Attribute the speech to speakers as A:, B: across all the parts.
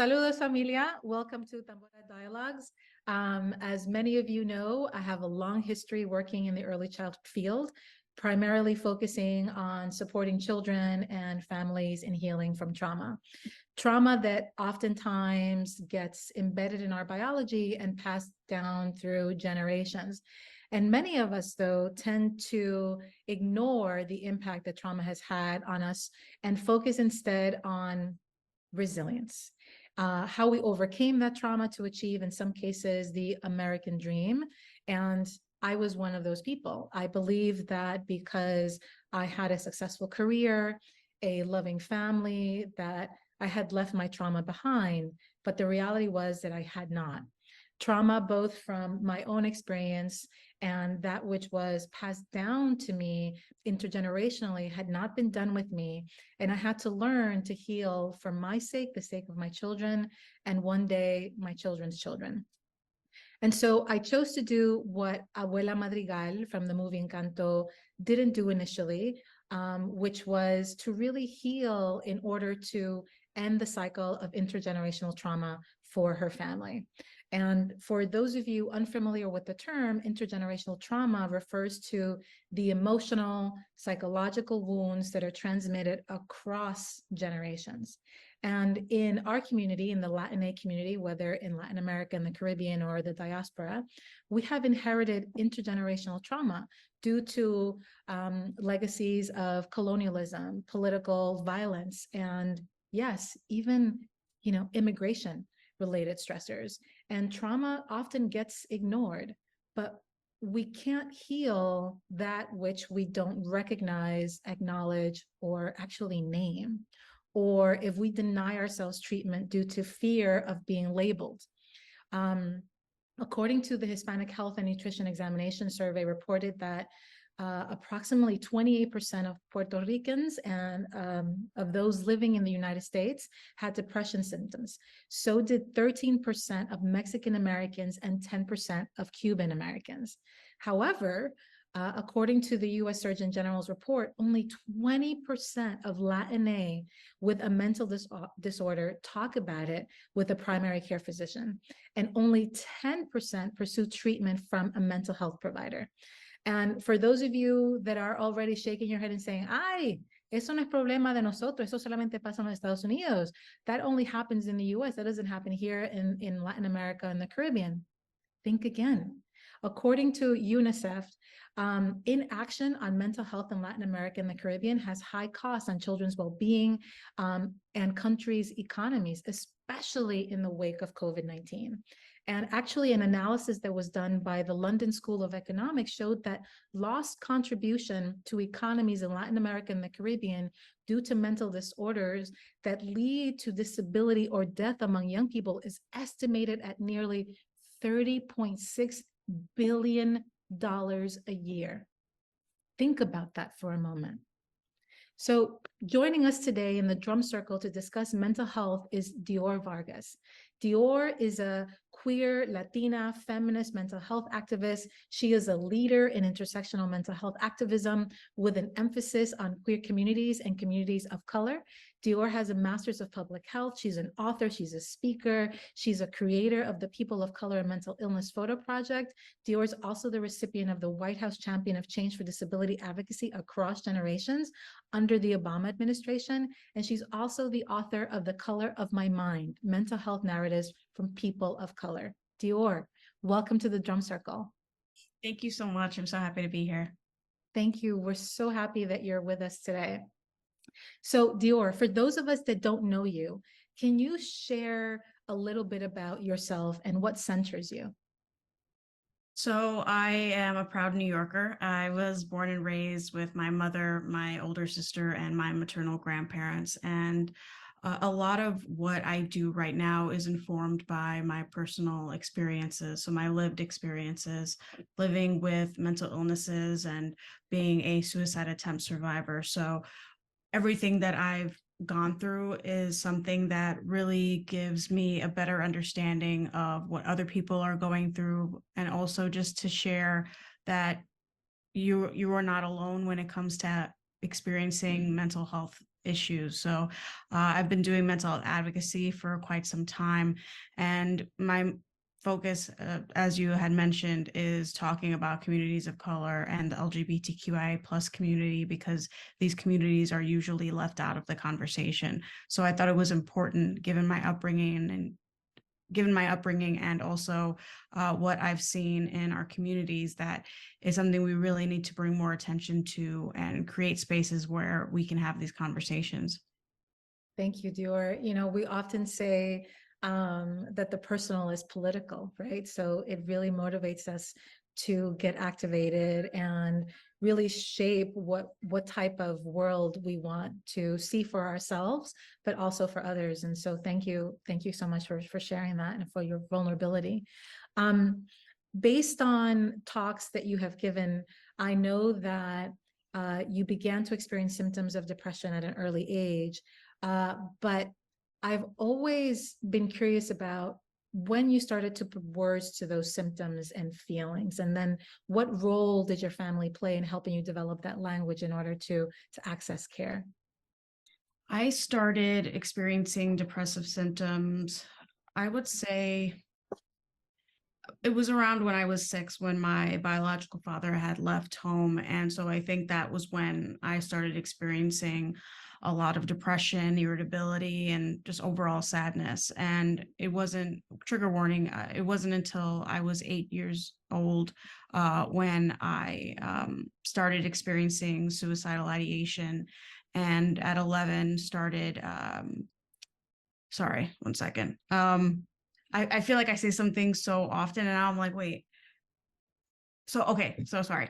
A: Saludos, familia. Welcome to Tambora Dialogues. As many of you know, I have a long history working in the early childhood field, primarily focusing on supporting children and families in healing from trauma. Trauma that oftentimes gets embedded in our biology and passed down through generations. And many of us, though, tend to ignore the impact that trauma has had on us and focus instead on resilience, how we overcame that trauma to achieve, in some cases, the American dream. And I was one of those people. I believe that because I had a successful career, a loving family, that I had left my trauma behind. But the reality was that I had not. Trauma, both from my own experience and that which was passed down to me intergenerationally, had not been done with me. And I had to learn to heal for my sake, the sake of my children, and one day my children's children. And so I chose to do what Abuela Madrigal from the movie Encanto didn't do initially, which was to really heal in order to end the cycle of intergenerational trauma for her family. And for those of you unfamiliar with the term, intergenerational trauma refers to the emotional, psychological wounds that are transmitted across generations. And in our community, in the Latine community, whether in Latin America and the Caribbean or the diaspora, we have inherited intergenerational trauma due to legacies of colonialism, political violence, and yes, even, immigration related stressors. And trauma often gets ignored, but we can't heal that which we don't recognize, acknowledge, or actually name, or if we deny ourselves treatment due to fear of being labeled. According to the Hispanic Health and Nutrition Examination Survey, reported that approximately 28% of Puerto Ricans and of those living in the United States had depression symptoms. So did 13% of Mexican Americans and 10% of Cuban Americans. However, according to the U.S. Surgeon General's report, only 20% of Latine with a mental disorder talk about it with a primary care physician, and only 10% pursue treatment from a mental health provider. And for those of you that are already shaking your head and saying, ay, eso no es problema de nosotros, eso solamente pasa en los Estados Unidos, that only happens in the US, that doesn't happen here in Latin America and the Caribbean. Think again. According to UNICEF, inaction on mental health in Latin America and the Caribbean has high costs on children's well-being and countries' economies, especially in the wake of COVID-19. And actually, an analysis that was done by the London School of Economics showed that lost contribution to economies in Latin America and the Caribbean due to mental disorders that lead to disability or death among young people is estimated at nearly $30.6 billion a year. Think about that for a moment. So joining us today in the drum circle to discuss mental health is Dior Vargas. Dior is a queer, Latina, feminist mental health activist. She is a leader in intersectional mental health activism with an emphasis on queer communities and communities of color. Dior has a master's of public health. She's an author, she's a speaker, she's a creator of the People of Color and Mental Illness Photo Project. Dior is also the recipient of the White House Champion of Change for Disability Advocacy Across Generations under the Obama administration. And she's also the author of The Color of My Mind, Mental Health Narratives from People of Color. Dior, welcome to the Drum Circle.
B: Thank you so much. I'm so happy to be here.
A: Thank you. We're so happy that you're with us today. So Dior, for those of us that don't know you, can you share a little bit about yourself and what centers you?
B: So I am a proud New Yorker. I was born and raised with my mother, my older sister, and my maternal grandparents. And a lot of what I do right now is informed by my personal experiences. So my lived experiences, living with mental illnesses and being a suicide attempt survivor. So everything that I've gone through is something that really gives me a better understanding of what other people are going through, and also just to share that you are not alone when it comes to experiencing mental health issues. So I've been doing mental health advocacy for quite some time, and my focus, as you had mentioned, is talking about communities of color and the LGBTQIA plus community, because these communities are usually left out of the conversation. So I thought it was important, given my upbringing and also what I've seen in our communities, that is something we really need to bring more attention to and create spaces where we can have these conversations.
A: Thank you, Dior. You know, we often say that the personal is political, right? So it really motivates us to get activated and really shape what type of world we want to see for ourselves, but also for others. And so thank you so much for sharing that and for your vulnerability. Based on talks that you have given, I know that you began to experience symptoms of depression at an early age. But I've always been curious about when you started to put words to those symptoms and feelings, and then what role did your family play in helping you develop that language in order to access care?
B: I started experiencing depressive symptoms, I would say it was around when I was 6, when my biological father had left home. And so I think that was when I started experiencing a lot of depression, irritability, and just overall sadness. And it wasn't, trigger warning, it wasn't until I was 8 years old when I started experiencing suicidal ideation. And at 11 started, sorry, one second. I feel like I say some things so often and now I'm like, wait. So, okay, so sorry.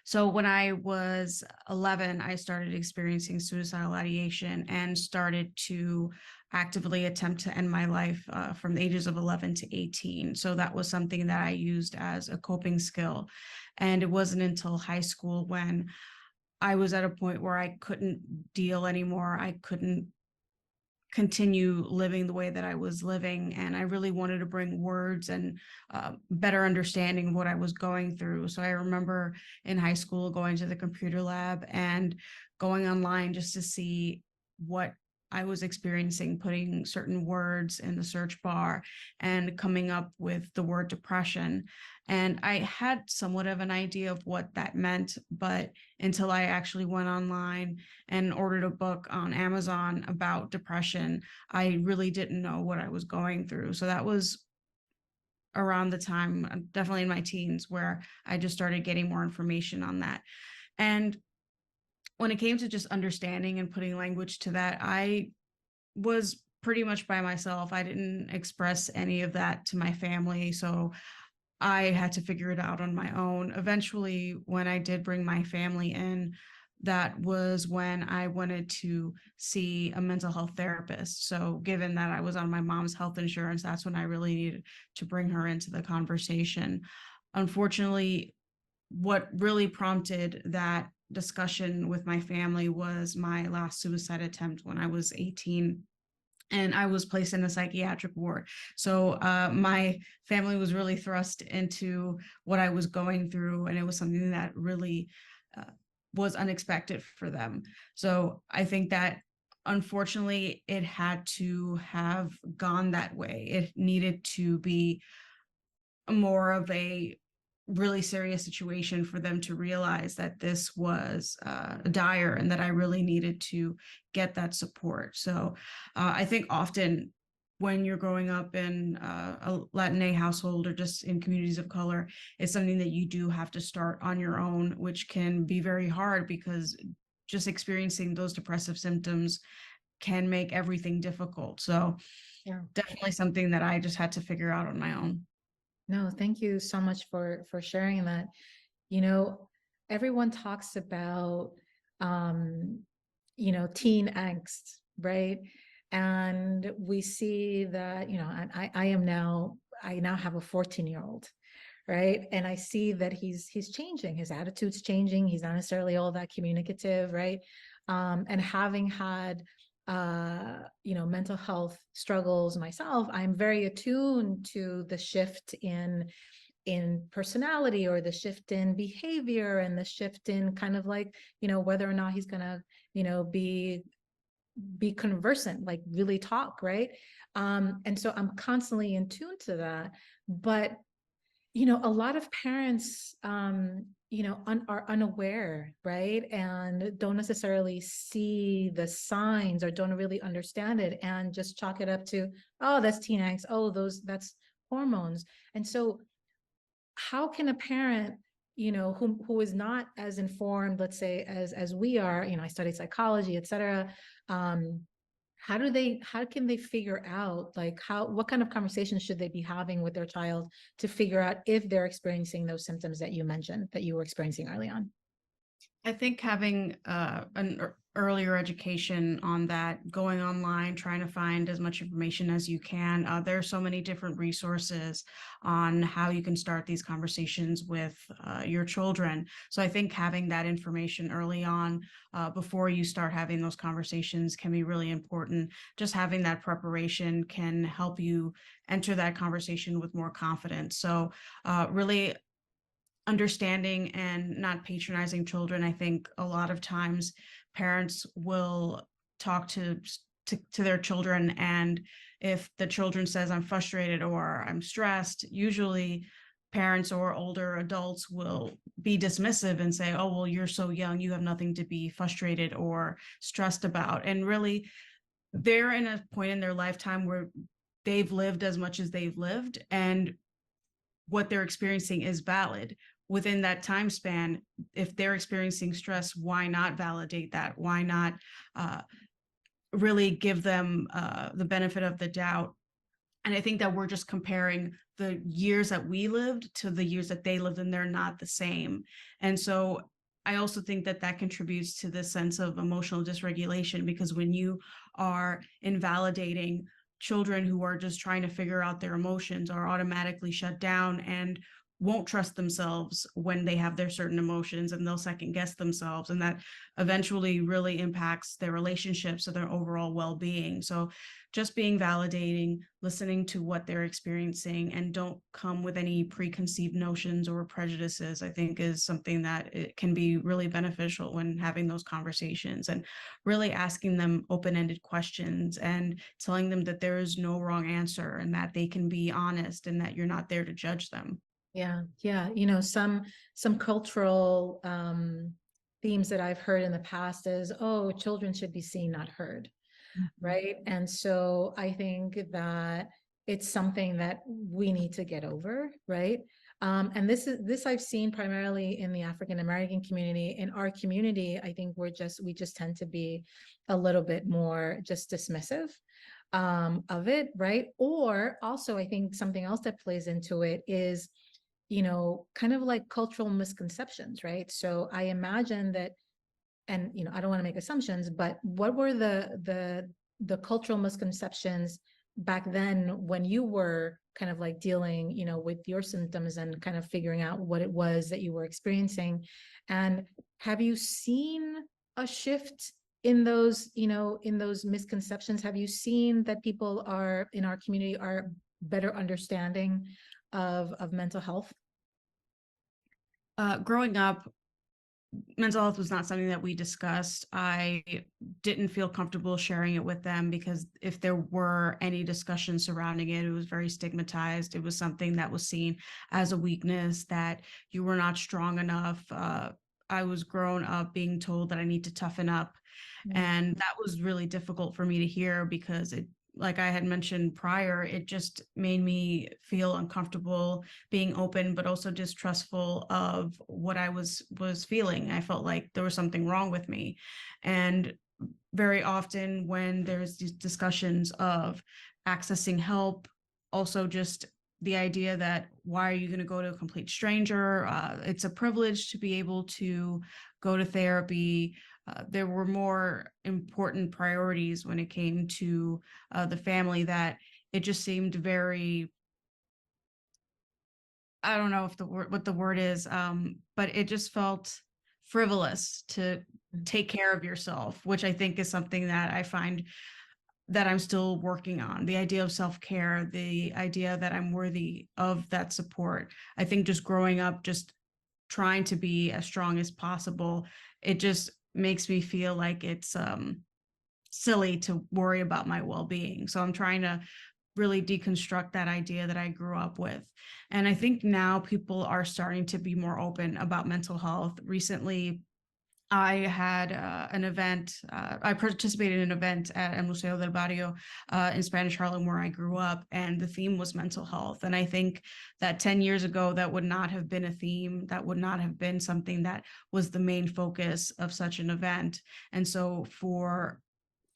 B: So when I was 11, I started experiencing suicidal ideation and started to actively attempt to end my life from the ages of 11 to 18. So that was something that I used as a coping skill. And it wasn't until high school when I was at a point where I couldn't deal anymore. I couldn't continue living the way that I was living. And I really wanted to bring words and better understanding of what I was going through. So I remember in high school going to the computer lab and going online just to see what I was experiencing, putting certain words in the search bar and coming up with the word depression. And I had somewhat of an idea of what that meant, but until I actually went online and ordered a book on Amazon about depression, I really didn't know what I was going through. So that was around the time, definitely in my teens, where I just started getting more information on that. And when it came to just understanding and putting language to that, I was pretty much by myself. I didn't express any of that to my family. So I had to figure it out on my own. Eventually, when I did bring my family in, that was when I wanted to see a mental health therapist. So, given that I was on my mom's health insurance, that's when I really needed to bring her into the conversation. Unfortunately, what really prompted that discussion with my family was my last suicide attempt when I was 18 and I was placed in a psychiatric ward. So my family was really thrust into what I was going through, and it was something that really was unexpected for them. So I think that unfortunately it had to have gone that way. It needed to be more of a really serious situation for them to realize that this was dire and that I really needed to get that support. So I think often when you're growing up in a Latine household or just in communities of color, it's something that you do have to start on your own, which can be very hard because just experiencing those depressive symptoms can make everything difficult. So
A: Yeah.
B: definitely something that I just had to figure out on my own.
A: No, thank you so much for sharing that. You know, everyone talks about um, teen angst, right? And we see that, I now have a 14-year-old, right? And I see that he's changing, his attitude's changing, he's not necessarily all that communicative, right? And having had mental health struggles myself, I'm very attuned to the shift in personality, or the shift in behavior, and the shift in kind of like, whether or not he's gonna, be conversant, like really talk, right? And so I'm constantly in tune to that. But a lot of parents, are unaware, right? And don't necessarily see the signs, or don't really understand it, and just chalk it up to, oh, that's teen angst. Oh, that's hormones. And so how can a parent, who is not as informed, let's say, as we are, I studied psychology, et cetera, um, how can they figure out, like, what kind of conversations should they be having with their child to figure out if they're experiencing those symptoms that you mentioned, that you were experiencing early on?
B: I think having earlier education on that, going online, trying to find as much information as you can. There are so many different resources on how you can start these conversations with your children. So I think having that information early on, before you start having those conversations, can be really important. Just having that preparation can help you enter that conversation with more confidence. So really understanding and not patronizing children. I think a lot of times parents will talk to their children, and if the children says I'm frustrated or I'm stressed, usually parents or older adults will be dismissive and say, oh, well, you're so young, you have nothing to be frustrated or stressed about. And really, they're in a point in their lifetime where they've lived as much as they've lived, and what they're experiencing is valid within that time span. If they're experiencing stress, why not validate that? Why not uh, really give them the benefit of the doubt? And I think that we're just comparing the years that we lived to the years that they lived, and they're not the same. And so I also think that that contributes to this sense of emotional dysregulation, because when you are invalidating children who are just trying to figure out their emotions, are automatically shut down and won't trust themselves when they have their certain emotions, and they'll second guess themselves, and that eventually really impacts their relationships or their overall well-being. So just being validating, listening to what they're experiencing, and don't come with any preconceived notions or prejudices, I think is something that it can be really beneficial when having those conversations, and really asking them open-ended questions and telling them that there is no wrong answer and that they can be honest and that you're not there to judge them.
A: Yeah, yeah. Some cultural themes that I've heard in the past is, oh, children should be seen, not heard,
B: Mhm.
A: right? And so I think that it's something that we need to get over, right? And this I've seen primarily in the African American community. In our community, I think we just tend to be a little bit more just dismissive of it, right? Or also, I think something else that plays into it is, kind of like cultural misconceptions, right? So I imagine that, and I don't want to make assumptions, but what were the cultural misconceptions back then when you were kind of like dealing, with your symptoms and kind of figuring out what it was that you were experiencing? And have you seen a shift in those, in those misconceptions? Have you seen that people are in our community are better understanding of mental health?
B: Growing up, mental health was not something that we discussed. I didn't feel comfortable sharing it with them because if there were any discussion surrounding it, it was very stigmatized. It was something that was seen as a weakness, that you were not strong enough. I was grown up being told that I need to toughen up.
A: Mm.
B: And that was really difficult for me to hear, because it, like I had mentioned prior, it just made me feel uncomfortable being open, but also distrustful of what I was feeling. I felt like there was something wrong with me. And very often when there's these discussions of accessing help, also just the idea that why are you going to go to a complete stranger? It's a privilege to be able to go to therapy. There were more important priorities when it came to the family, that it just seemed very, I don't know if the word what the word is, but it just felt frivolous to
A: Mm.
B: take care of yourself, which I think is something that I find that I'm still working on. The idea of self-care, the idea that I'm worthy of that support. I think just growing up, just trying to be as strong as possible, it just makes me feel like it's silly to worry about my well-being. So I'm trying to really deconstruct that idea that I grew up with. And I think now people are starting to be more open about mental health. Recently, I had an event. I participated in an event at El Museo del Barrio in Spanish Harlem, where I grew up, and the theme was mental health. And I think that 10 years ago, that would not have been a theme. That would not have been something that was the main focus of such an event. And so, for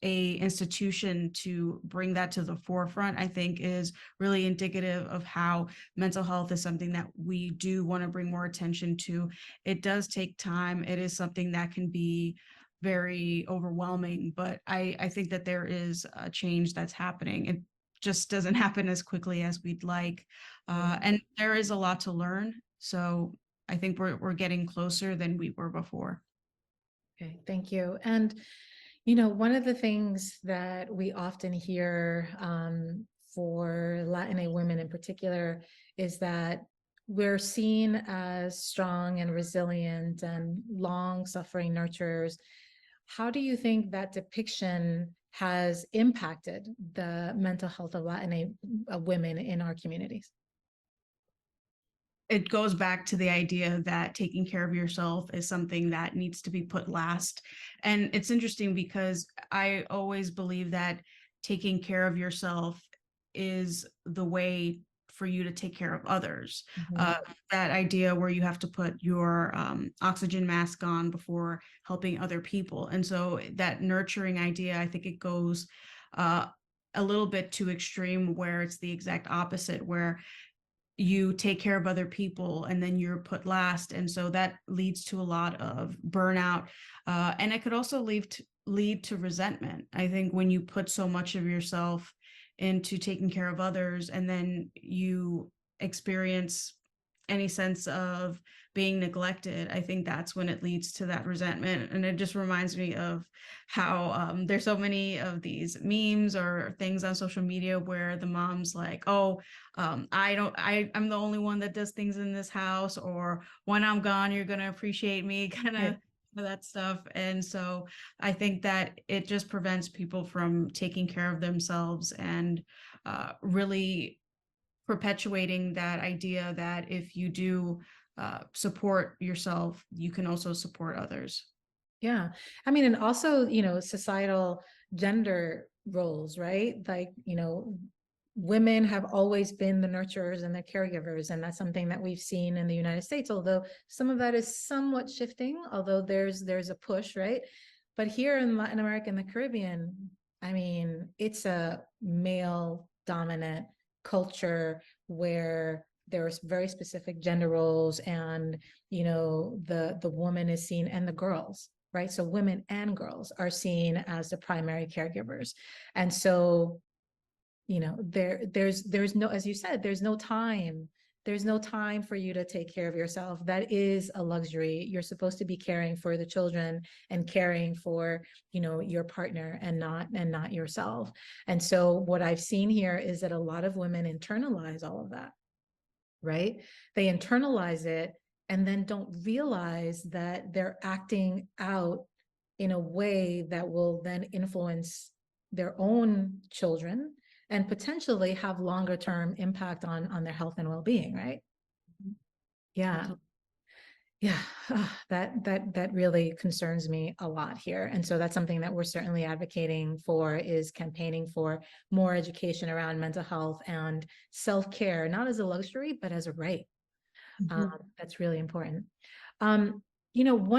B: a institution to bring that to the forefront, I think is really indicative of how mental health is something that we do want to bring more attention to. It does take time. It is something that can be very overwhelming, but I think that there is a change that's happening. It just doesn't happen as quickly as we'd like. And there is a lot to learn. So I think we're getting closer than we were before.
A: Okay, thank you. And one of the things that we often hear for Latina women in particular is that we're seen as strong and resilient and long-suffering nurturers. How do you think that depiction has impacted the mental health of Latina women in our communities?
B: It goes back to the idea that taking care of yourself is something that needs to be put last. And it's interesting because I always believe that taking care of yourself is the way for you to take care of others.
A: Mhm.
B: Uh, that idea where you have to put your oxygen mask on before helping other people. And so that nurturing idea, I think it goes uh, a little bit too extreme, where it's the exact opposite, where you take care of other people and then you're put last, and so that leads to a lot of burnout, and it could also lead to resentment. I think when you put so much of yourself into taking care of others and then you experience any sense of being neglected, I think that's when it leads to that resentment. And it just reminds me of how there's so many of these memes or things on social media where the mom's like, oh, I'm the only one that does things in this house, or when I'm gone, you're gonna appreciate me, kind
A: Right.
B: of that stuff. And so I think that it just prevents people from taking care of themselves and really perpetuating that idea that if you do support yourself, you can also support others.
A: Yeah. I mean, and also, societal gender roles, right? Like, women have always been the nurturers and the caregivers, and that's something that we've seen in the United States, although some of that is somewhat shifting, although there's a push, right? But here in Latin America and the Caribbean, I mean, it's a male dominant culture where there's very specific gender roles, and the woman is seen, and the girls, right? So women and girls are seen as the primary caregivers. And so, there's no, as you said, there's no time for you to take care of yourself. That is a luxury. You're supposed to be caring for the children and caring for, your partner, and not yourself. And so what I've seen here is that a lot of women internalize all of that, right? They internalize it and then don't realize that they're acting out in a way that will then influence their own children and potentially have longer term impact on their health and well-being, right? Yeah.
B: Absolutely.
A: Yeah, that really concerns me a lot here. And so that's something that we're certainly advocating for, is campaigning for more education around mental health and self-care, not as a luxury, but as a right.
B: Mhm.
A: That's really important. One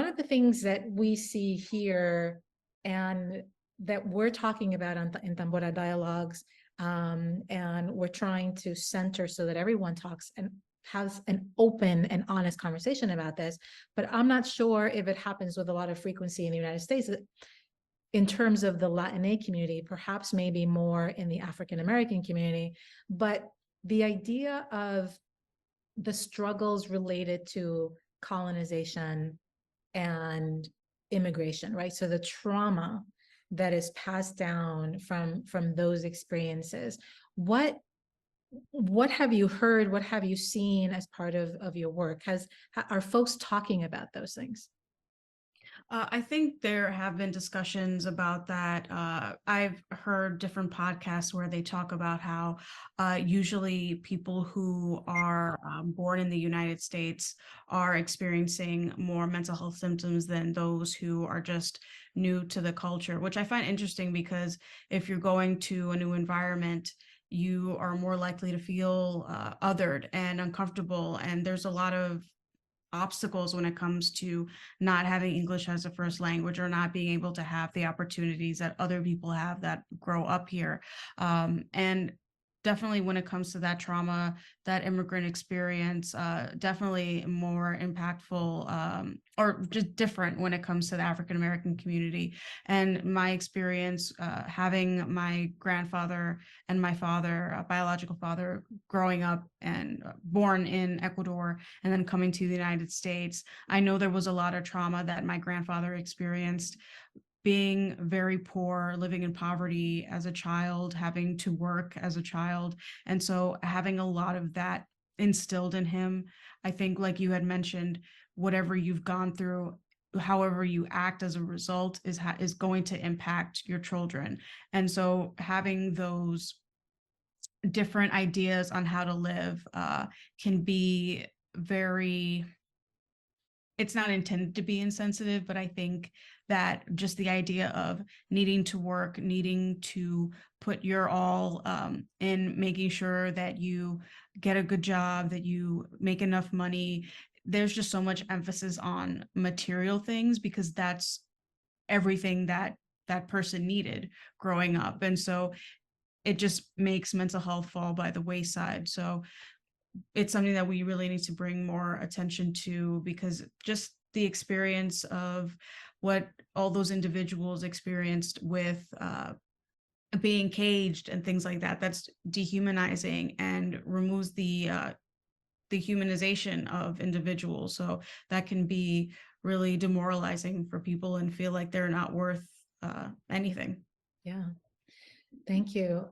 A: of the things that we see here and that we're talking about in Tambora Dialogues, and we're trying to center so that everyone talks and has an open and honest conversation about this, but I'm not sure if it happens with a lot of frequency in the United States. In terms of the Latina community, perhaps maybe more in the African American community, but the idea of the struggles related to colonization and immigration, right? So the trauma that is passed down from those experiences. What have you heard? What have you seen as part of your work? Are folks talking about those things?
B: I think there have been discussions about that. I've heard different podcasts where they talk about how usually people who are born in the United States are experiencing more mental health symptoms than those who are just new to the culture, which I find interesting because if you're going to a new environment, you are more likely to feel othered and uncomfortable. And there's a lot of obstacles when it comes to not having English as a first language or not being able to have the opportunities that other people have that grow up here. And definitely when it comes to that trauma, that immigrant experience, definitely more impactful or just different when it comes to the African American community. And my experience having my grandfather and my father, biological father, growing up and born in Ecuador and then coming to the United States, I know there was a lot of trauma that my grandfather experienced being very poor, living in poverty as a child, having to work as a child. And so having a lot of that instilled in him, I think, like you had mentioned, whatever you've gone through, however you act as a result is going to impact your children. And so having those different ideas on how to live can be very, it's not intended to be insensitive, but I think that just the idea of needing to work, needing to put your all in making sure that you get a good job, that you make enough money, there's just so much emphasis on material things because that's everything that that person needed growing up. And so it just makes mental health fall by the wayside. So it's something that we really need to bring more attention to because just the experience of what all those individuals experienced with being caged and things like that, that's dehumanizing and removes the humanization of individuals. So that can be really demoralizing for people and feel like they're not worth anything.
A: Yeah. Thank you.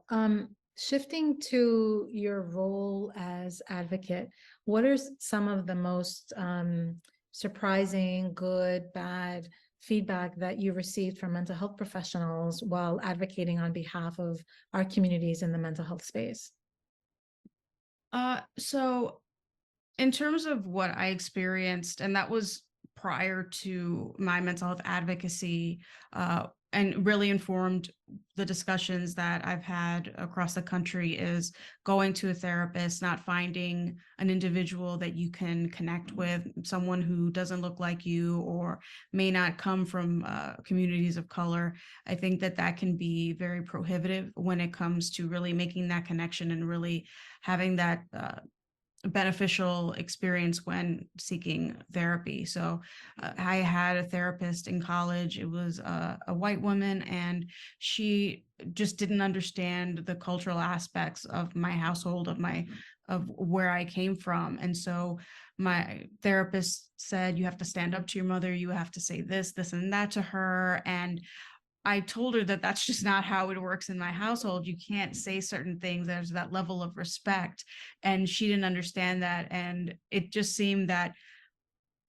A: Shifting to your role as advocate, what are some of the most surprising, good, bad feedback that you received from mental health professionals while advocating on behalf of our communities in the mental health space?
B: So in terms of what I experienced, and that was prior to my mental health advocacy, and really informed the discussions that I've had across the country, is going to a therapist, not finding an individual that you can connect with, someone who doesn't look like you or may not come from communities of color. I think that that can be very prohibitive when it comes to really making that connection and really having that beneficial experience when seeking therapy. So I had a therapist in college. It was a white woman, and she just didn't understand the cultural aspects of my household, of where I came from. And so my therapist said, you have to stand up to your mother, you have to say this and that to her. And I told her that that's just not how it works in my household. You can't say certain things. There's that level of respect. And she didn't understand that. And it just seemed that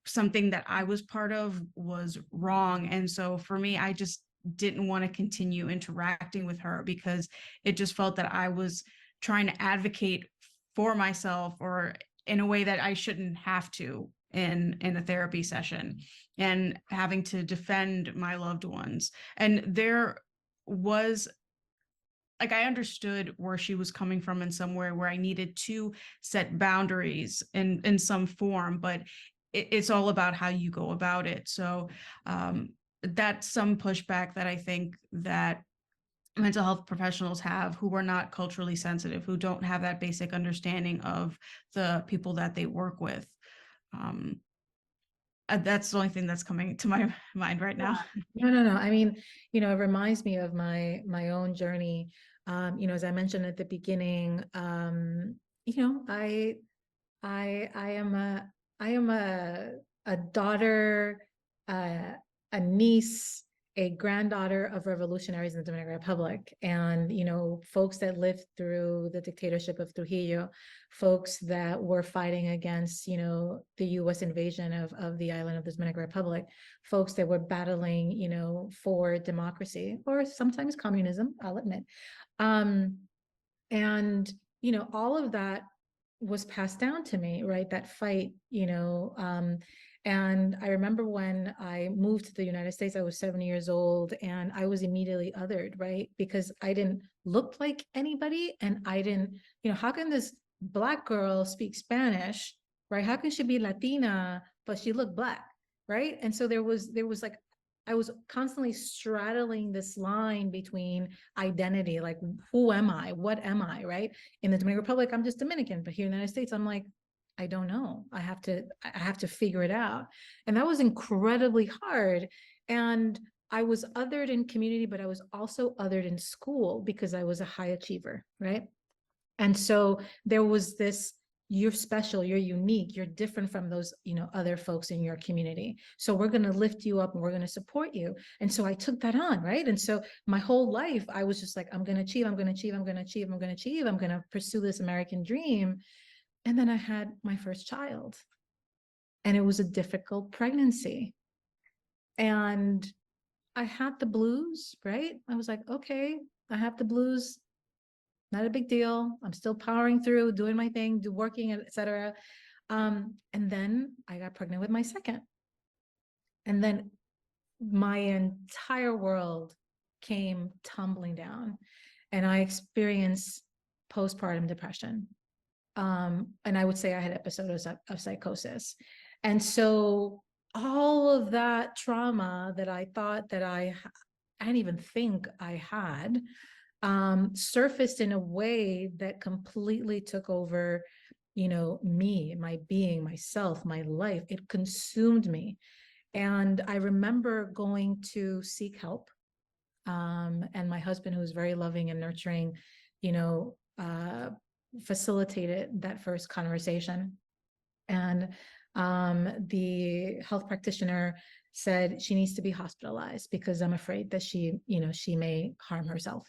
B: something that I was part of was wrong. And so for me, I just didn't want to continue interacting with her because it just felt that I was trying to advocate for myself or in a way that I shouldn't have to in a therapy session and having to defend my loved ones. And there was, like, I understood where she was coming from in somewhere where I needed to set boundaries in some form, but it's all about how you go about it. So that's some pushback that I think that mental health professionals have who are not culturally sensitive, who don't have that basic understanding of the people that they work with. Um, that's the only thing that's coming to my mind right now.
A: No. I mean, it reminds me of my own journey. As I mentioned at the beginning, you know, I I am a daughter, uh, a niece, a granddaughter of revolutionaries in the Dominican Republic, and folks that lived through the dictatorship of Trujillo, folks that were fighting against the U.S. invasion of the island of the Dominican Republic, folks that were battling for democracy or sometimes communism, I'll admit. And all of that was passed down to me, right? That fight. And I remember when I moved to the United States, I was 7 years old, and I was immediately othered, right? Because I didn't look like anybody, and I didn't, how can this Black girl speak Spanish, right? How can she be Latina, but she looked Black, right? And so there was like, I was constantly straddling this line between identity, like, who am I? What am I, right? In the Dominican Republic, I'm just Dominican, but here in the United States, I'm like, I don't know. I have to figure it out. And that was incredibly hard. And I was othered in community, but I was also othered in school because I was a high achiever, right? And so there was this, you're special, you're unique, you're different from those other folks in your community, so we're going to lift you up and we're going to support you. And so I took that on, right? And so my whole life I was just like, I'm going to achieve, I'm going to achieve, I'm going to achieve, I'm going to achieve, I'm going to pursue this American dream. And then I had my first child, and it was a difficult pregnancy, and I had the blues, right? I was like, okay, I have the blues, not a big deal. I'm still powering through, doing my thing, working, etc. And then I got pregnant with my second. And then my entire world came tumbling down, and I experienced postpartum depression. And I would say I had episodes of psychosis. And so all of that trauma that I thought that I didn't even think I had, surfaced in a way that completely took over, me, my being, myself, my life. It consumed me. And I remember going to seek help. And my husband, who was very loving and nurturing, you know, uh, facilitated that first conversation. And the health practitioner said she needs to be hospitalized because I'm afraid that she may harm herself.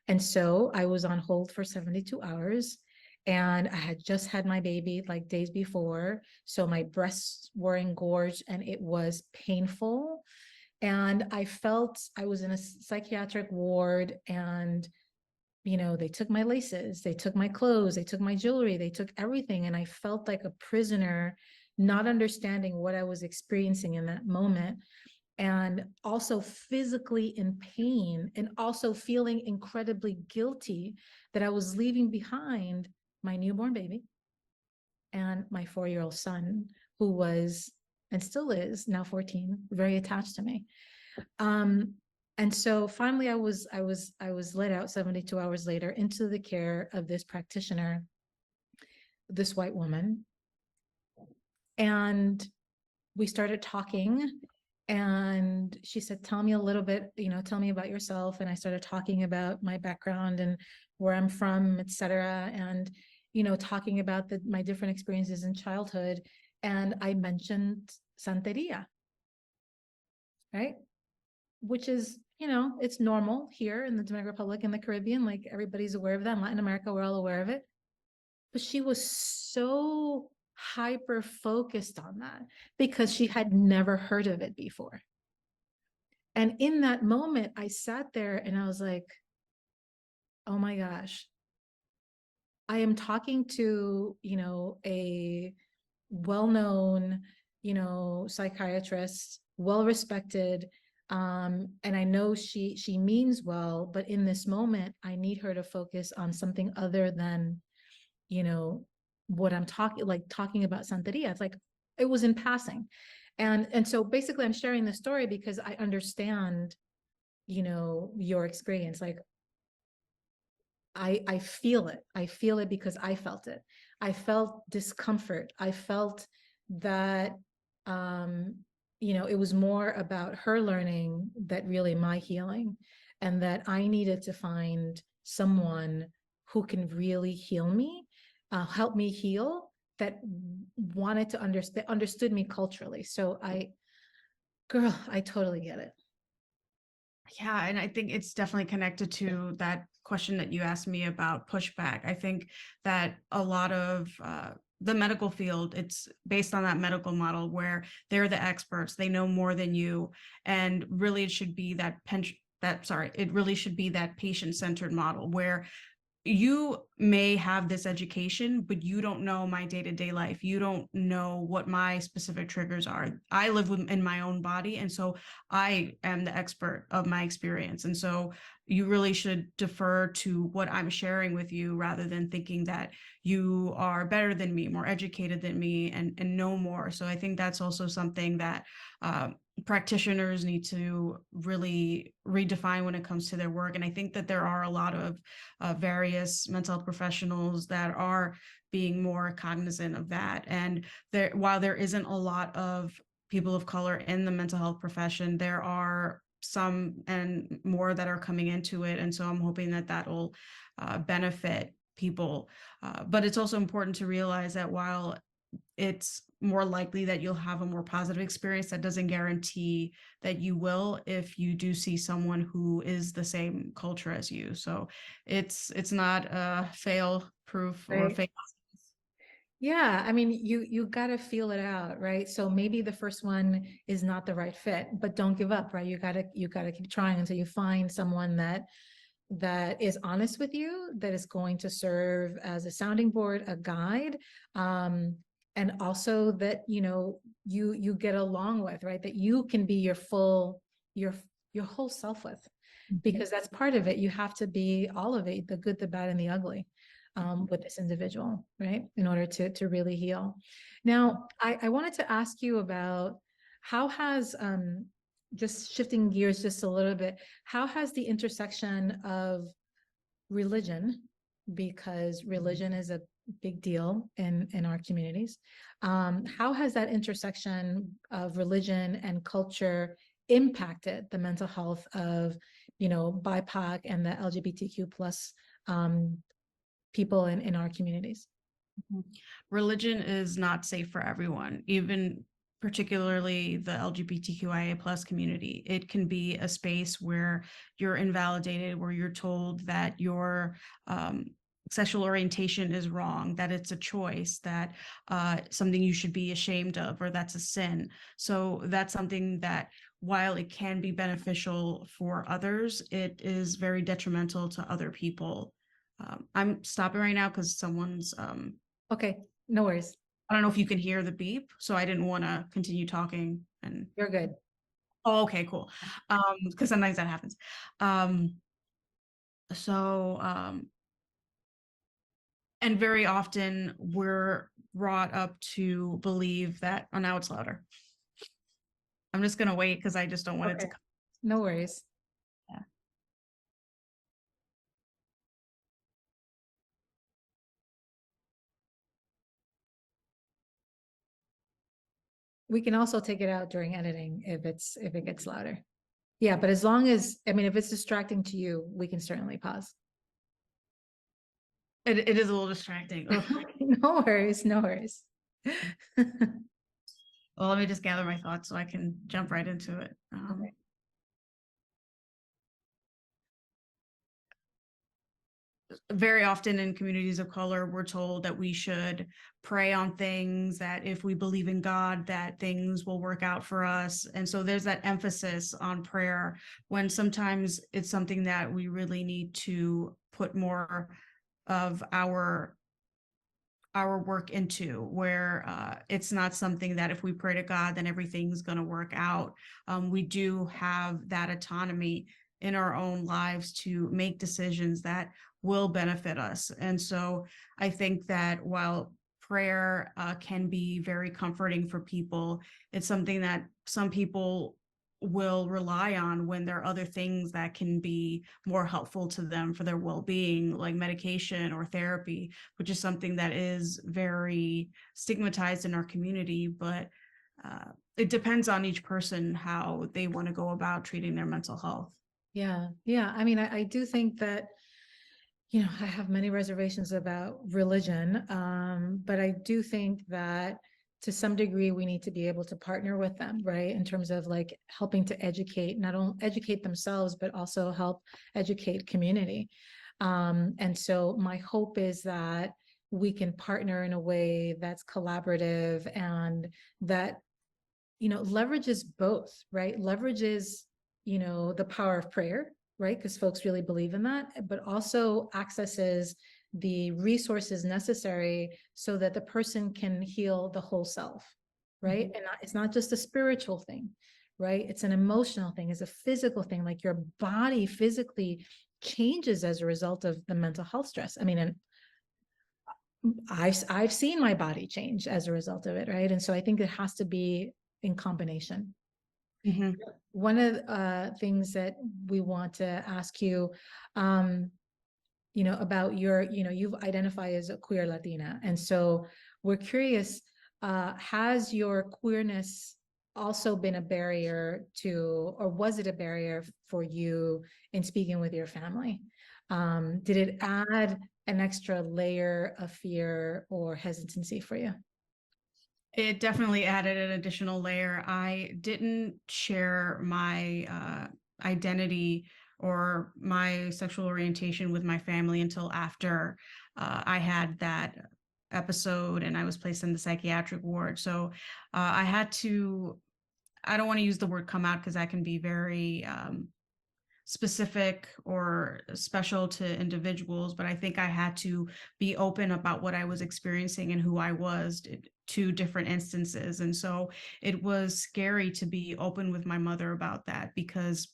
A: And so I was on hold for 72 hours, and I had just had my baby like days before. So my breasts were engorged and it was painful. And I felt I was in a psychiatric ward, and they took my laces, they took my clothes, they took my jewelry, they took everything. And I felt like a prisoner, not understanding what I was experiencing in that moment, and also physically in pain, and also feeling incredibly guilty that I was leaving behind my newborn baby and my 4-year-old son, who was and still is now 14, very attached to me. And so finally I was let out 72 hours later into the care of this practitioner, this white woman. And we started talking, and she said, tell me a little bit, tell me about yourself. And I started talking about my background and where I'm from, etc. And talking about my different experiences in childhood. And I mentioned Santeria, right? Which is, it's normal here in the Dominican Republic, in the Caribbean, like everybody's aware of that. In Latin America, we're all aware of it. But she was so hyper focused on that because she had never heard of it before. And in that moment, I sat there and I was like, oh my gosh, I am talking to, a well-known, psychiatrist, well-respected. And I know she means well, but in this moment, I need her to focus on something other than, what I'm talking about Santeria. It's like, it was in passing. And so basically I'm sharing this story because I understand, your experience. Like, I feel it. I feel it because I felt it. I felt discomfort. I felt that, it was more about her learning that really my healing, and that I needed to find someone who can really heal me, help me heal, that wanted to understood me culturally. So girl, I totally get it.
B: Yeah, and I think it's definitely connected to that question that you asked me about pushback. I think that a lot of the medical field, it's based on that medical model where they're the experts, they know more than you, and really it should be it really should be that patient-centered model where you may have this education, but you don't know my day-to-day life. You don't know what my specific triggers are. I live in my own body, and so I am the expert of my experience. And so you really should defer to what I'm sharing with you rather than thinking that you are better than me, more educated than me, and know more. So I think that's also something that practitioners need to really redefine when it comes to their work. And I think that there are a lot of various mental health professionals that are being more cognizant of that. And while there isn't a lot of people of color in the mental health profession, there are some and more that are coming into it. And so I'm hoping that that'll benefit people. But it's also important to realize that while it's more likely that you'll have a more positive experience, that doesn't guarantee that you will if you do see someone who is the same culture as you. So it's not a fail proof or
A: Right.
B: fail.
A: Yeah, I mean, you got to feel it out, right? So maybe the first one is not the right fit, but don't give up, right? You got to keep trying until you find someone that is honest with you, that is going to serve as a sounding board, a guide, um, and also that you get along with, right? That you can be your your whole self with, because that's part of it. You have to be all of it, the good, the bad, and the ugly, with this individual, right? In order to really heal. Now, I wanted to ask you about how has just shifting gears just a little bit, how has the intersection of religion, because religion is a big deal in our communities, how has that intersection of religion and culture impacted the mental health of BIPOC and the LGBTQ plus um, people in our communities?
B: Mhm. Religion is not safe for everyone, even particularly the LGBTQIA plus community. It can be a space where you're invalidated, where you're told that your um, sexual orientation is wrong, that it's a choice, that something you should be ashamed of, or that's a sin. So that's something that, while it can be beneficial for others, it is very detrimental to other people. I'm stopping right now because someone's
A: Okay, no worries.
B: I don't know if you can hear the beep, so I didn't want to continue talking and
A: You're good.
B: oh, okay, cool. Because sometimes that happens. Um, so and very often we're brought up to believe that, oh, now it's louder. I'm just gonna wait because I just don't want it to
A: Okay,
B: come.
A: no worries.
B: Yeah.
A: We can also take it out during editing if it gets louder. Yeah, but as long as, I mean, if it's distracting to you, we can certainly pause.
B: It is a little distracting. Ugh.
A: No worries, no worries.
B: Well, let me just gather my thoughts so I can jump right into it.
A: Okay.
B: Very often in communities of color, we're told that we should pray on things, that if we believe in God, that things will work out for us. And so there's that emphasis on prayer when sometimes it's something that we really need to put more of our work into, where it's not something that if we pray to God, then everything's going to work out. We do have that autonomy in our own lives to make decisions that will benefit us. And so I think that while prayer can be very comforting for people, it's something that some people will rely on when there are other things that can be more helpful to them for their well-being, like medication or therapy, which is something that is very stigmatized in our community. But it depends on each person how they want to go about treating their mental health.
A: Yeah, yeah. I mean, I do think that, I have many reservations about religion, but I do think that to some degree, we need to be able to partner with them, right? In terms of like helping to educate, not only educate themselves, but also help educate community. And so my hope is that we can partner in a way that's collaborative and that, leverages both, right? Leverages, the power of prayer, right? Because folks really believe in that, but also accesses the resources necessary so that the person can heal the whole self, right? And it's not just a spiritual thing, right? It's an emotional thing, it's a physical thing. Like your body physically changes as a result of the mental health stress. I mean, and I've seen my body change as a result of it, right? And so I think it has to be in combination.
B: Mhm.
A: One of the things that we want to ask you, um, about you've identified as a queer Latina. And so we're curious, has your queerness also been a barrier to, or was it a barrier for you in speaking with your family? Did it add an extra layer of fear or hesitancy for you?
B: It definitely added an additional layer. I didn't share my identity or my sexual orientation with my family until after I had that episode and I was placed in the psychiatric ward. So I had to, I don't want to use the word come out because that can be very specific or special to individuals, but I think I had to be open about what I was experiencing and who I was to different instances. And so it was scary to be open with my mother about that because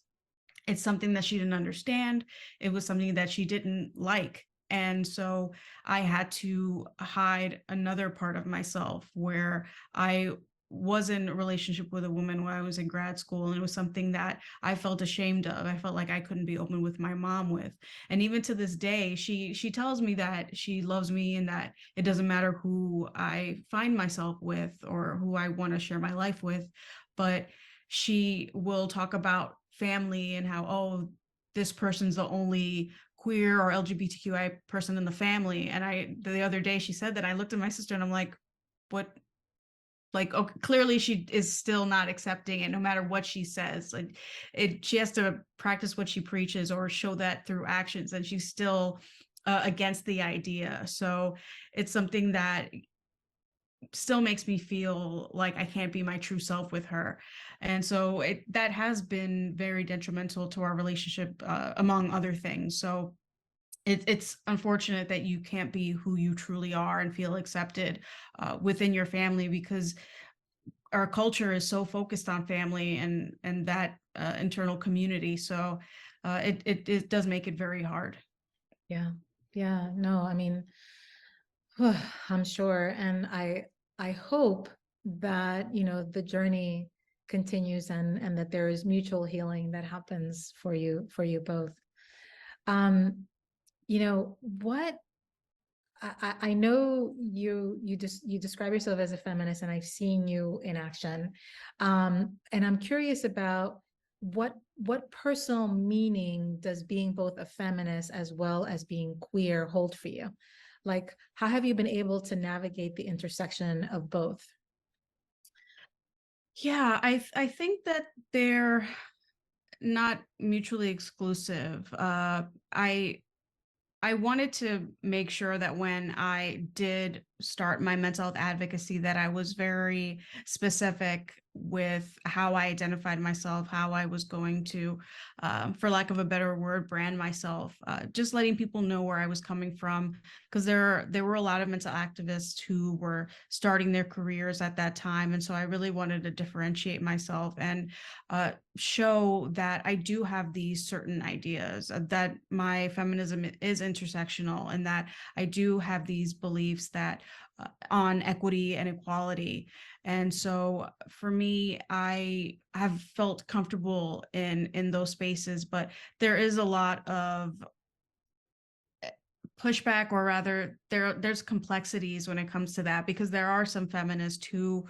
B: it's something that she didn't understand. It was something that she didn't like. And so I had to hide another part of myself where I was in a relationship with a woman when I was in grad school. And it was something that I felt ashamed of. I felt like I couldn't be open with my mom with. And even to this day, she tells me that she loves me and that it doesn't matter who I find myself with or who I want to share my life with. But she will talk about family and how, oh, this person's the only queer or LGBTQI person in the family. And the other day she said that, I looked at my sister and I'm like, what? Like, okay, clearly she is still not accepting it no matter what she says. Like she has to practice what she preaches or show that through actions. And she's still against the idea. So it's something that still makes me feel like I can't be my true self with her. And so that has been very detrimental to our relationship, among other things. So it's unfortunate that you can't be who you truly are and feel accepted within your family because our culture is so focused on family and that internal community. So it does make it very hard.
A: Yeah. Yeah. No, I mean, I'm sure. And I hope that, the journey continues and that there is mutual healing that happens for you both. Um, what I know you describe yourself as a feminist, and I've seen you in action. And I'm curious about what personal meaning does being both a feminist as well as being queer hold for you? Like, how have you been able to navigate the intersection of both?
B: Yeah, I think that they're not mutually exclusive. I wanted to make sure that when I did start my mental health advocacy, that I was very specific with how I identified myself, how I was going to, for lack of a better word, brand myself. Just letting people know where I was coming from, because there were a lot of mental activists who were starting their careers at that time, and so I really wanted to differentiate myself and show that I do have these certain ideas, that my feminism is intersectional, and that I do have these beliefs that on equity and equality. And so for me, I have felt comfortable in those spaces, but there is a lot of pushback, or rather there's complexities when it comes to that, because there are some feminists who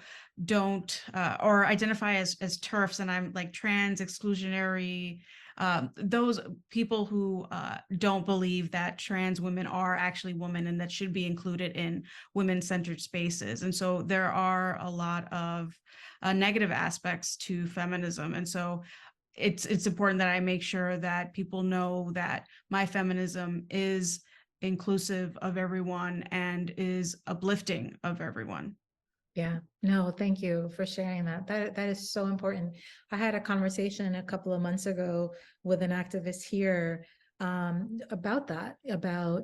B: don't or identify as TERFs, and I'm like trans exclusionary, those people who don't believe that trans women are actually women and that should be included in women-centered spaces. And so there are a lot of negative aspects to feminism. And so it's important that I make sure that people know that my feminism is inclusive of everyone and is uplifting of everyone.
A: Yeah, no, thank you for sharing that. That is so important. I had a conversation a couple of months ago with an activist here about that, about,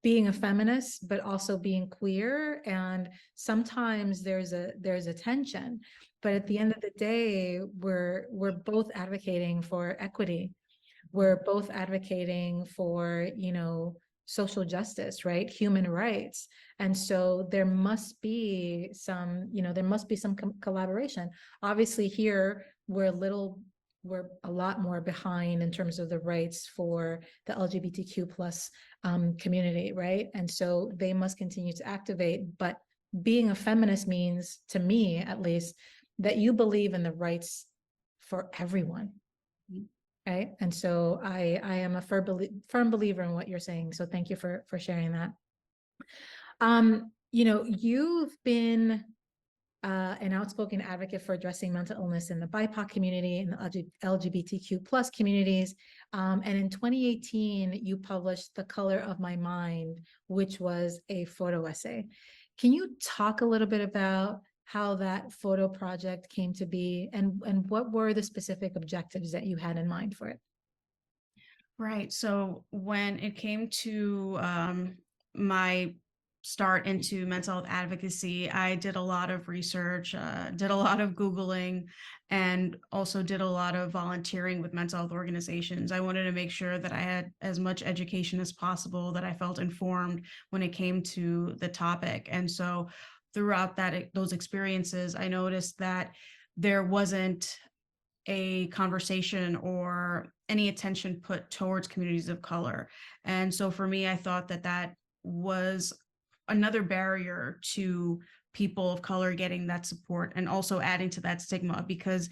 A: being a feminist, but also being queer. And sometimes there's a tension, but at the end of the day, we're both advocating for equity. We're both advocating for, social justice, right? Human rights. And so there must be some collaboration. Obviously here, we're a lot more behind in terms of the rights for the LGBTQ plus community, right? And so they must continue to activate. But being a feminist means, to me at least, that you believe in the rights for everyone. Right. And so I am a firm believer in what you're saying. So thank you for sharing that. You've been an outspoken advocate for addressing mental illness in the BIPOC community and the LGBTQ plus communities. And in 2018, you published The Color of My Mind, which was a photo essay. Can you talk a little bit about how that photo project came to be, and what were the specific objectives that you had in mind for it?
B: Right. So when it came to my start into mental health advocacy, I did a lot of research, did a lot of Googling, and also did a lot of volunteering with mental health organizations. I wanted to make sure that I had as much education as possible, that I felt informed when it came to the topic. And so throughout those experiences, I noticed that there wasn't a conversation or any attention put towards communities of color. And so for me, I thought that that was another barrier to people of color getting that support, and also adding to that stigma, because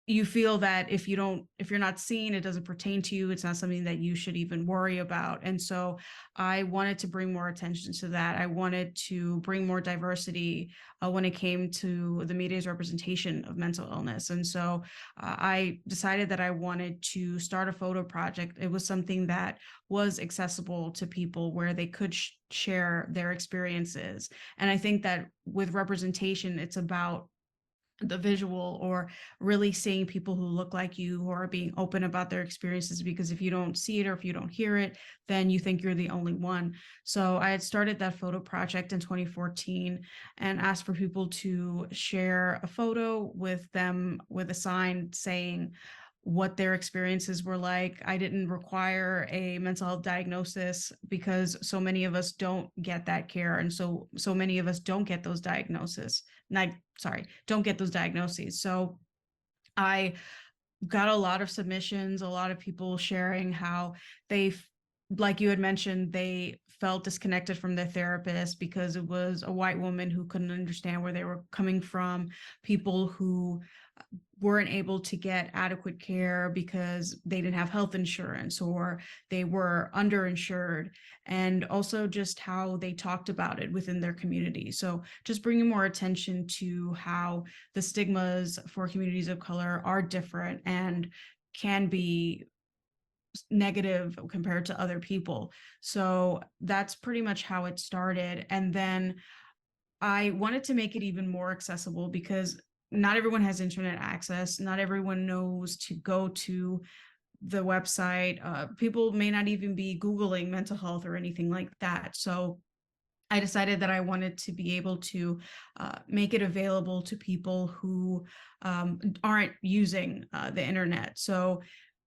B: you feel that if you're not seen, it doesn't pertain to you, it's not something that you should even worry about. And so I wanted to bring more attention to that. I wanted to bring more diversity when it came to the media's representation of mental illness. And so I decided that I wanted to start a photo project. It was something that was accessible to people, where they could share their experiences. And I think that with representation, it's about the visual, or really seeing people who look like you, who are being open about their experiences, because if you don't see it or if you don't hear it, then you think you're the only one. So I had started that photo project in 2014 and asked for people to share a photo with them with a sign saying what their experiences were like. I didn't require a mental health diagnosis, because so many of us don't get that care, and so many of us don't get those diagnoses. Don't get those diagnoses. So I got a lot of submissions, a lot of people sharing how they, like you had mentioned, they felt disconnected from their therapist because it was a white woman who couldn't understand where they were coming from, people who weren't able to get adequate care because they didn't have health insurance, or they were underinsured, and also just how they talked about it within their community. So just bringing more attention to how the stigmas for communities of color are different and can be negative compared to other people. So that's pretty much how it started. And then I wanted to make it even more accessible, because not everyone has internet access. Not everyone knows to go to the website. People may not even be Googling mental health or anything like that. So I decided that I wanted to be able to make it available to people who aren't using the internet. So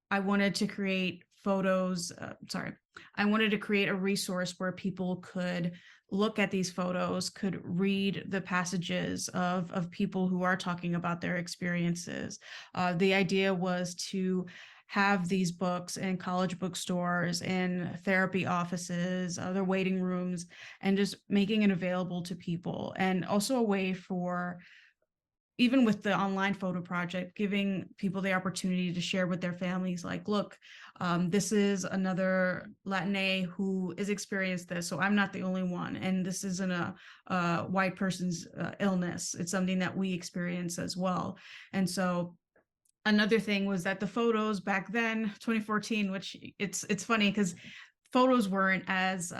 B: I wanted to create I wanted to create a resource where people could look at these photos, could read the passages of people who are talking about their experiences. The idea was to have these books in college bookstores, in therapy offices, other waiting rooms, and just making it available to people. And also a way for, even with the online photo project, giving people the opportunity to share with their families, like, look, this is another Latine who has experienced this, so I'm not the only one, and this isn't a white person's illness. It's something that we experience as well. And so another thing was that the photos back then, 2014, which it's funny because photos weren't as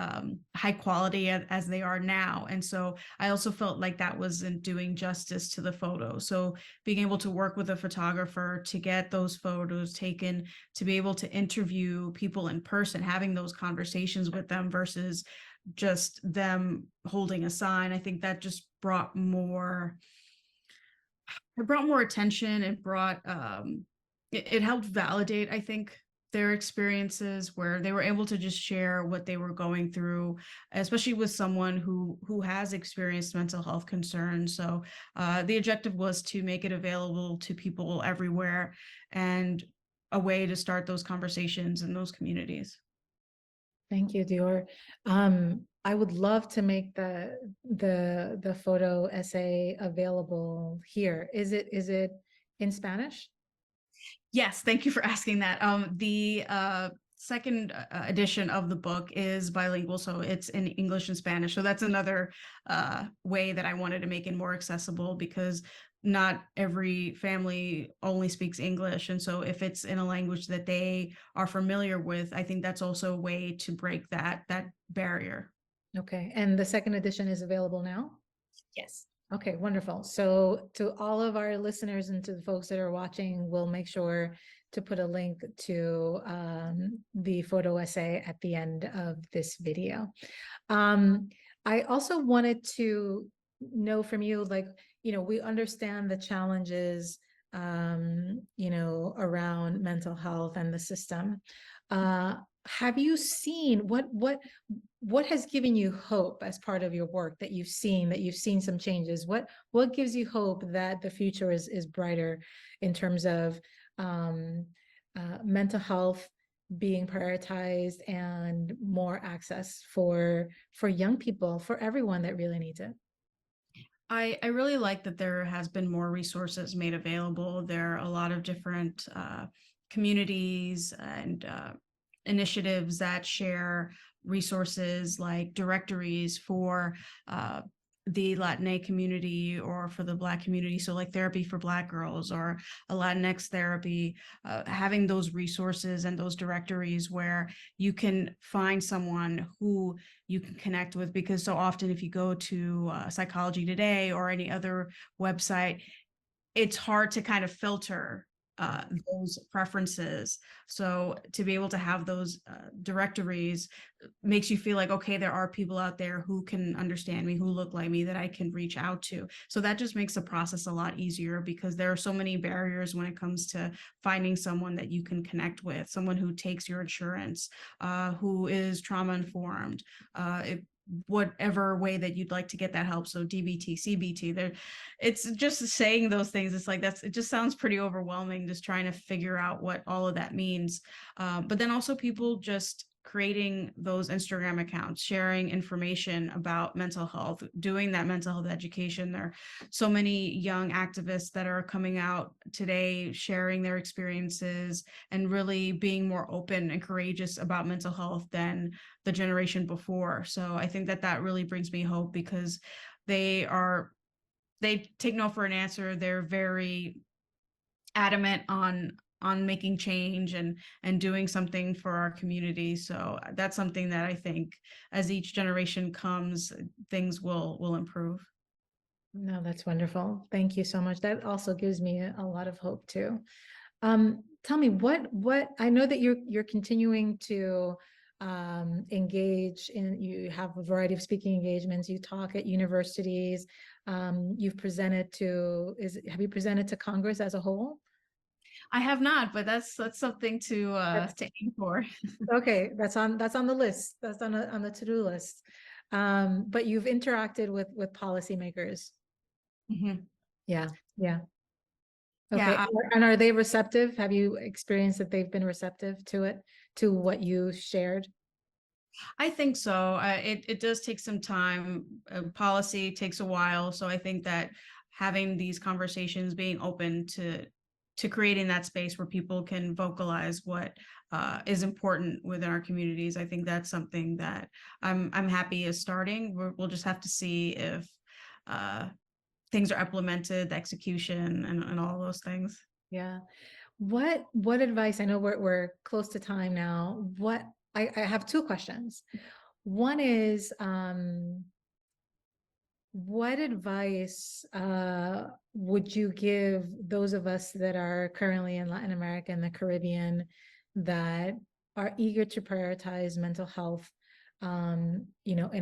B: high quality as they are now. And so I also felt like that wasn't doing justice to the photo. So being able to work with a photographer to get those photos taken, to be able to interview people in person, having those conversations with them versus just them holding a sign, I think that just brought more, it brought more attention. It brought it helped validate, I think, their experiences, where they were able to just share what they were going through, especially with someone who has experienced mental health concerns. So the objective was to make it available to people everywhere, and a way to start those conversations in those communities.
A: Thank you, Dior. I would love to make the photo essay available here. Is it in Spanish?
B: Yes, thank you for asking that. The second edition of the book is bilingual, so it's in English and Spanish. So that's another way that I wanted to make it more accessible, because not every family only speaks English. And so if it's in a language that they are familiar with, I think that's also a way to break that barrier.
A: Okay, and the second edition is available now?
B: Yes.
A: Okay, wonderful. So to all of our listeners and to the folks that are watching, we'll make sure to put a link to the photo essay at the end of this video. I also wanted to know from you, like, we understand the challenges, around mental health and the system. Have you seen what has given you hope as part of your work, that you've seen some changes? What gives you hope that the future is brighter in terms of mental health being prioritized and more access for young people, for everyone that really needs it?
B: I really like that there has been more resources made available. There are a lot of different communities and initiatives that share resources, like directories for uh, the Latinx community or for the Black community. So, like therapy for Black girls or a Latinx therapy, having those resources and those directories where you can find someone who you can connect with. Because so often, if you go to Psychology Today or any other website, it's hard to kind of filter those preferences. So to be able to have those directories makes you feel like, okay, there are people out there who can understand me, who look like me, that I can reach out to. So that just makes the process a lot easier, because there are so many barriers when it comes to finding someone that you can connect with, someone who takes your insurance, who is trauma informed, whatever way that you'd like to get that help. So DBT, CBT, there, it's just saying those things. It's like, it just sounds pretty overwhelming, just trying to figure out what all of that means. But then also people just creating those Instagram accounts, sharing information about mental health, doing that mental health education. There are so many young activists that are coming out today, sharing their experiences and really being more open and courageous about mental health than the generation before. So I think that really brings me hope, because they take no for an answer. They're very adamant on making change and doing something for our community. So that's something that I think, as each generation comes, things will improve.
A: No, that's wonderful. Thank you so much. That also gives me a lot of hope too. Tell me what I know that you're continuing to engage in. You have a variety of speaking engagements. You talk at universities. You've presented to have you presented to Congress as a whole?
B: I have not, but that's something
A: That's
B: to aim for.
A: okay. That's on the list. That's on the to-do list. But you've interacted with policymakers.
B: Mhm.
A: Yeah, yeah. Okay.
B: Yeah,
A: And are they receptive? Have you experienced that they've been receptive to it, to what you shared?
B: I think so. It does take some time. Policy takes a while, so I think that having these conversations, being open to creating that space where people can vocalize what is important within our communities, I think that's something that I'm happy is starting. We'll just have to see if uh, things are implemented, the execution, and all those things.
A: Yeah. What advice, I know we're close to time now. I have two questions. One is, what advice would you give those of us that are currently in Latin America and the Caribbean that are eager to prioritize mental health, in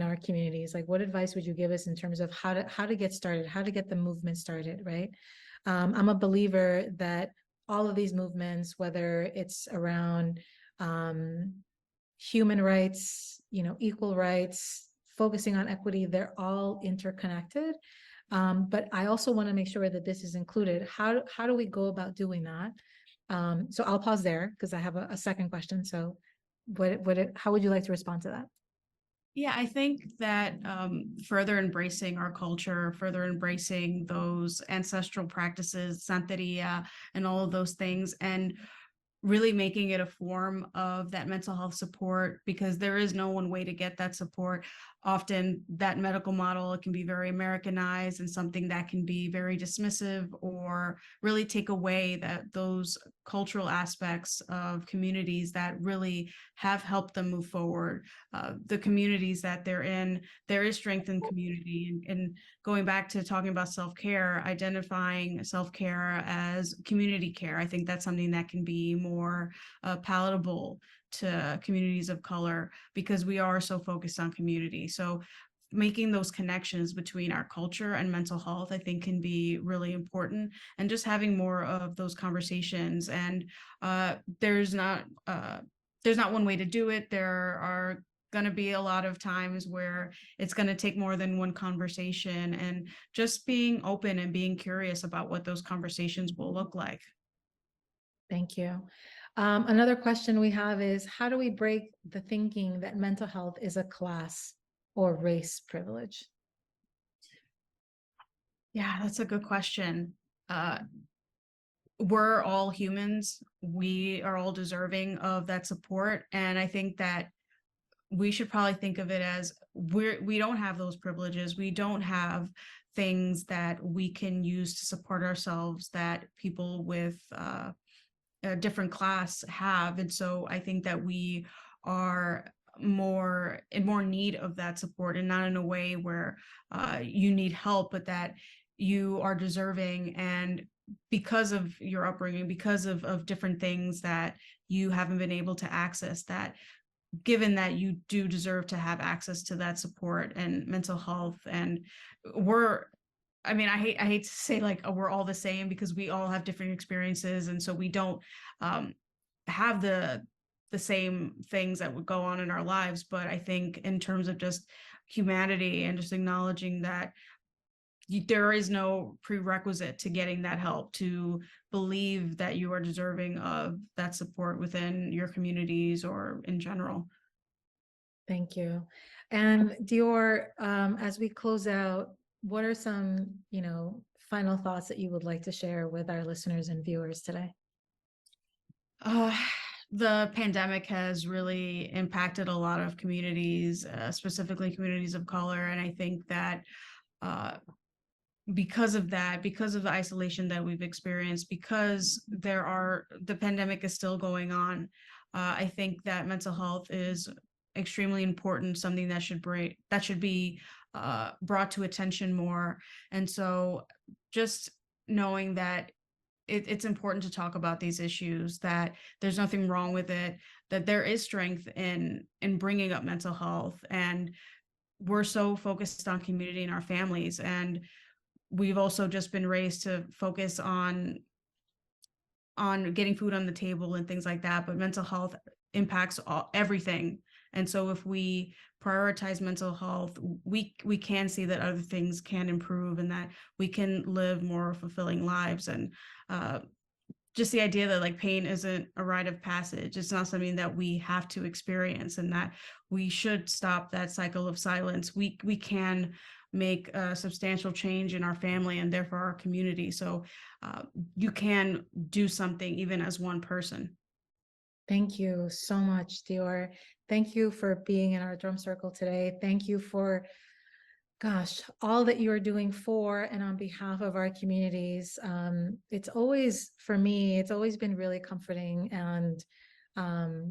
A: our communities? Like, what advice would you give us in terms of how to get started, how to get the movement started, right? I'm a believer that all of these movements, whether it's around human rights, equal rights, focusing on equity, they're all interconnected. But I also want to make sure that this is included. How do we go about doing that? So I'll pause there because I have a second question. So how would you like to respond to that?
B: Yeah, I think that further embracing our culture, further embracing those ancestral practices, santeria, and all of those things, and really making it a form of that mental health support, because there is no one way to get that support. Often that medical model, it can be very Americanized and something that can be very dismissive or really take away those cultural aspects of communities that really have helped them move forward. The communities that they're in, there is strength in community, and going back to talking about self-care, identifying self-care as community care, I think that's something that can be more palatable to communities of color, because we are so focused on community. So making those connections between our culture and mental health, I think, can be really important, and just having more of those conversations. And there's not one way to do it. There are going to be a lot of times where it's going to take more than one conversation, and just being open and being curious about what those conversations will look like.
A: Thank you. Another question we have is, how do we break the thinking that mental health is a class or race privilege?
B: Yeah, that's a good question. Uh, we're all humans. We are all deserving of that support. And I think that we should probably think of it as we don't have those privileges. We don't have things that we can use to support ourselves that people with a different class have. And so I think that we are more need of that support, and not in a way where you need help, but that you are deserving, and because of your upbringing, because of different things that you haven't been able to access, that given that you do deserve to have access to that support and mental health. And we're I mean, I hate to say, like, we're all the same, because we all have different experiences, and so we don't um, have the same things that would go on in our lives. But I think in terms of just humanity, and just acknowledging that there is no prerequisite to getting that help, to believe that you are deserving of that support within your communities or in general.
A: Thank you. And Dior, as we close out, what are some, final thoughts that you would like to share with our listeners and viewers today?
B: Uh, the pandemic has really impacted a lot of communities, specifically communities of color. And I think that uh, because of that, because of the isolation that we've experienced, because the pandemic is still going on, I think that mental health is extremely important, something that should be brought to attention more. And so just knowing that it's important to talk about these issues, that there's nothing wrong with it, that there is strength in bringing up mental health. And we're so focused on community and our families, and we've also just been raised to focus on getting food on the table and things like that, but mental health impacts everything. And so if we prioritize mental health, we can see that other things can improve and that we can live more fulfilling lives. And uh, just the idea that like pain isn't a rite of passage. It's not something that we have to experience, and that we should stop that cycle of silence. We can make a substantial change in our family and therefore our community. So you can do something even as one person.
A: Thank you so much, Dior. Thank you for being in our drum circle today. Thank you for, gosh, all that you are doing for and on behalf of our communities. It's always, for me, it's always been really comforting and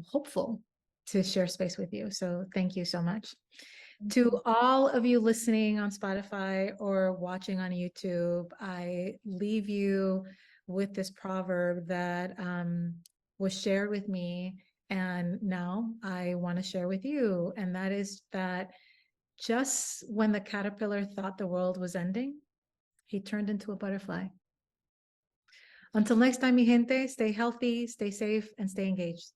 A: hopeful to share space with you. So thank you so much. To all of you listening on Spotify or watching on YouTube, I leave you with this proverb that was shared with me, and now I want to share with you. And that is that just when the caterpillar thought the world was ending, he turned into a butterfly. Until next time, mi gente, stay healthy, stay safe, and stay engaged.